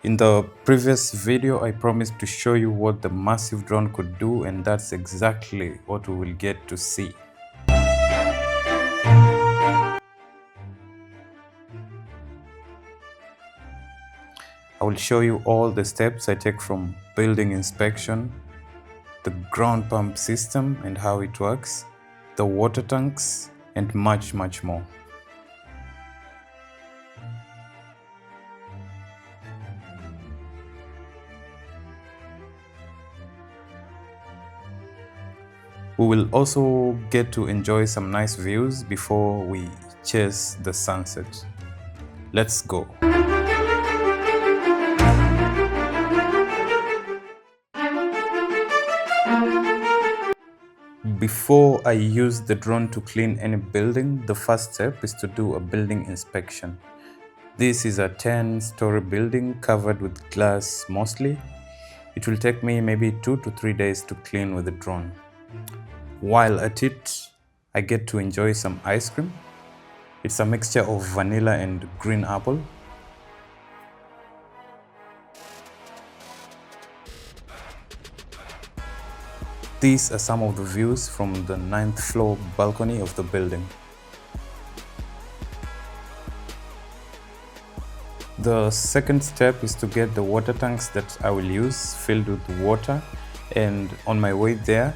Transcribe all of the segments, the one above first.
In the previous video, I promised to show you what the massive drone could do, and that's exactly what we will get to see. I will show you all the steps I take from building inspection, the ground pump system and how it works, the water tanks, and much more. We will also get to enjoy some nice views before we chase the sunset. Let's go. Before I use the drone to clean any building, the first step is to do a building inspection. This is a 10-story building covered with glass mostly. It will take me maybe 2 to 3 days to clean with the drone. While at it, I get to enjoy some ice cream. It's a mixture of vanilla and green apple. These are some of the views from the 9th floor balcony of the building. The second step is to get the water tanks that I will use filled with water, and on my way there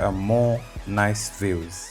are more nice views.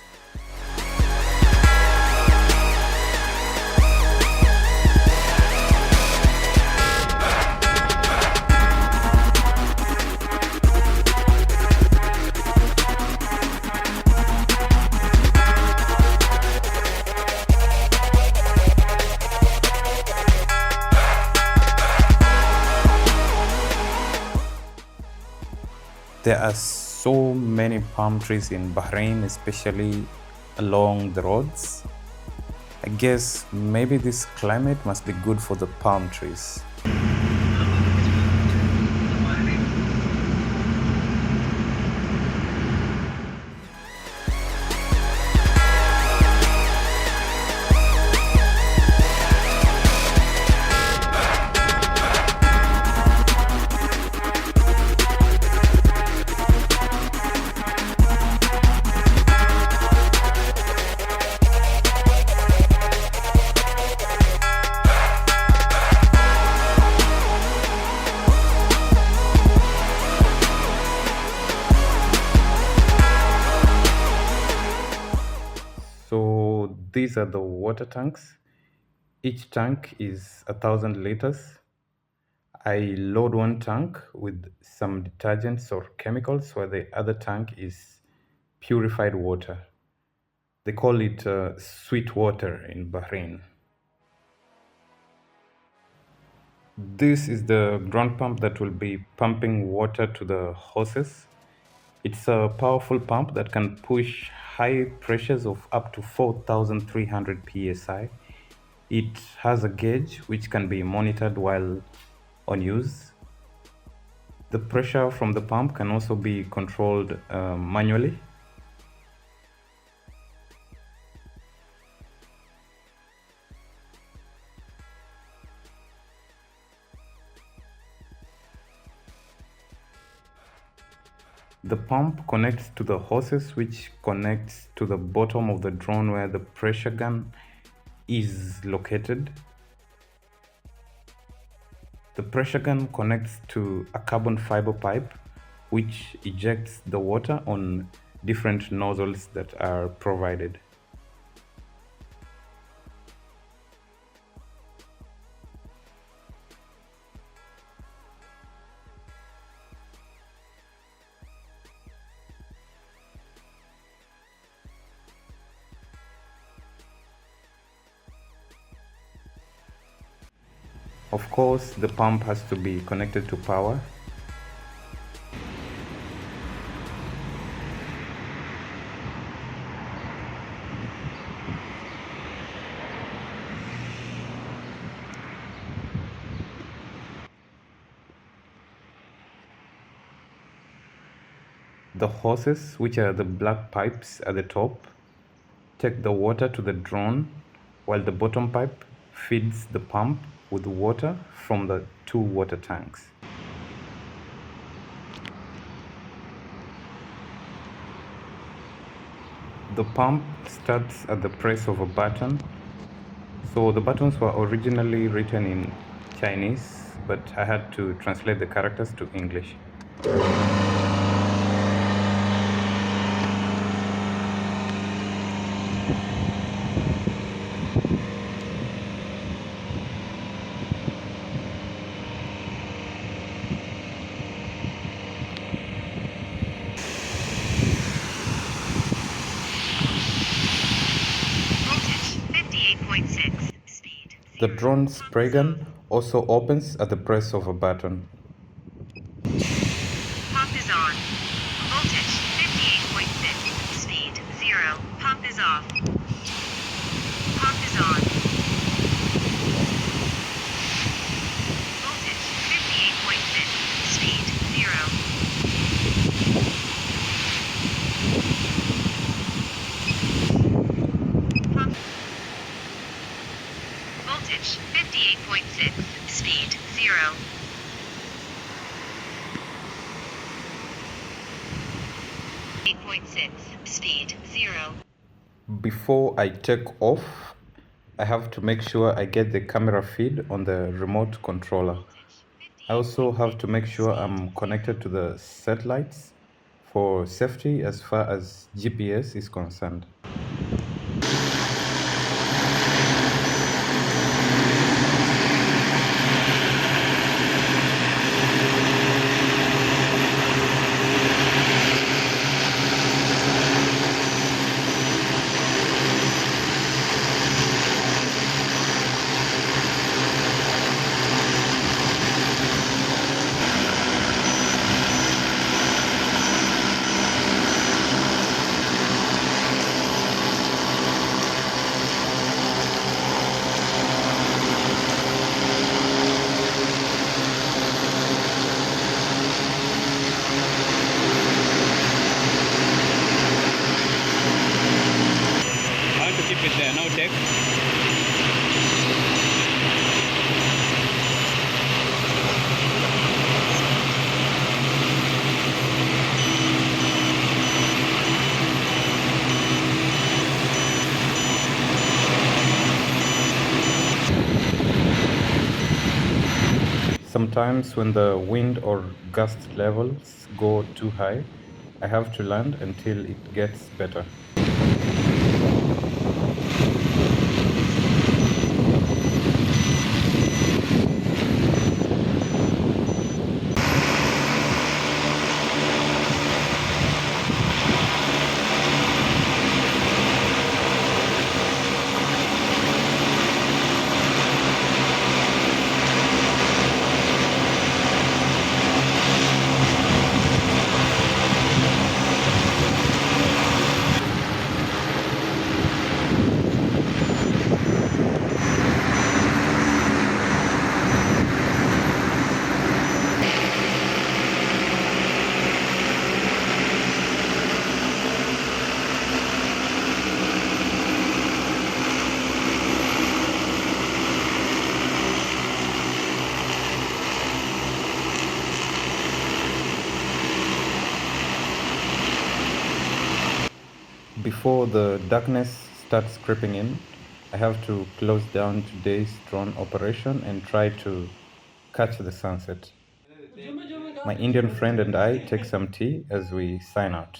There are so many palm trees in Bahrain, especially along the roads. I guess maybe this climate must be good for the palm trees. So these are the water tanks. Each tank is 1,000 liters. I load one tank with some detergents or chemicals, while the other tank is purified water. They call it sweet water in Bahrain. This is the ground pump that will be pumping water to the hoses. It's a powerful pump that can push high pressures of up to 4,300 psi. It has a gauge which can be monitored while on use. The pressure from the pump can also be controlled manually. The pump connects to the hoses, which connects to the bottom of the drone where the pressure gun is located. The pressure gun connects to a carbon fiber pipe, which ejects the water on different nozzles that are provided. Of course, the pump has to be connected to power. The hoses, which are the black pipes at the top, take the water to the drone, while the bottom pipe feeds the pump with water from the two water tanks. The pump starts at the press of a button. So the buttons were originally written in Chinese, but I had to translate the characters to English. Voltage 58.6. Speed The 0. drone spray gun also opens at the press of a button. Pump is on. Voltage 58.6. Speed 0. Pump is off. Pump is on. Voltage 58.6. Speed 0. Pump. Voltage 58.6. Speed 0. Eight point six. Speed 0. Before I take off, I have to make sure I get the camera feed on the remote controller. I also have to make sure I'm connected to the satellites for safety as far as GPS is concerned. I have to keep it there. Now take. Sometimes when the wind or gust levels go too high, I have to land until it gets better. Before the darkness starts creeping in, I have to close down today's drone operation and try to catch the sunset. My Indian friend and I take some tea as we sign out.